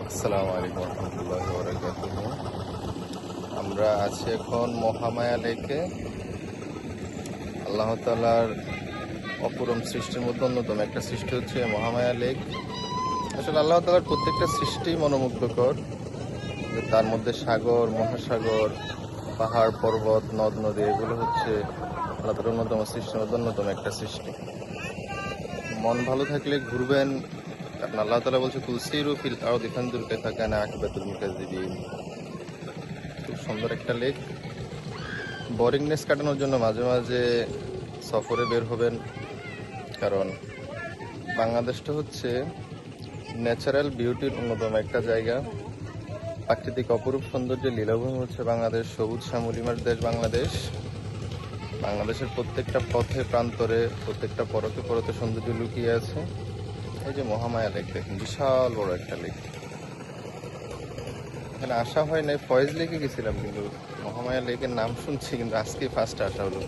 আসসালামু আলাইকুম রহমতুল্লাহি ওয়া বারাকাতুহু। আমরা আছি এখন মহামায়া লেকে। আল্লাহ তাআলার অপরম সৃষ্টির মধ্যে অন্যতম একটা সৃষ্টি হচ্ছে মহামায়া লেক। আসলে আল্লাহ তাআলার প্রত্যেকটা সৃষ্টি মনোমুগ্ধকর, যে তার মধ্যে সাগর, মহাসাগর, পাহাড়, পর্বত, নদ নদী এগুলো হচ্ছে আল্লাহ তাআলার অন্যতম সৃষ্টির মধ্যে অন্যতম একটা সৃষ্টি। মন ভালো থাকলে ঘুরবেন, কারণ আল্লাহ তাআলা বলছে তুসিরু ফিল আরদি ফানজুর কাইফা কানা আকিবাতুল মুকাজ্জিবিন। খুব সুন্দর একটা লেক। বোরিংনেস কাটানোর জন্য মাঝে মাঝে সফরে বের হবেন, কারণ বাংলাদেশটা হচ্ছে ন্যাচারাল বিউটির অন্যতম একটা জায়গা। প্রাকৃতিক অপরূপ সৌন্দর্যের লীলাভূমি হচ্ছে বাংলাদেশ, সবুজ শ্যামলিমার দেশ বাংলাদেশ। বাংলাদেশের প্রত্যেকটা পথে প্রান্তরে, প্রত্যেকটা পরতে পরতে সৌন্দর্য লুকিয়ে আছে। এই যে মহামায়া লেক দেখুন, বিশাল বড় একটা লেক। এখানে আসা হয় নাই, ফয়েজ লেকে গেছিলাম, কিন্তু মহামায়া লেকের নাম শুনছি, কিন্তু আজকে ফার্স্ট আসা হলো।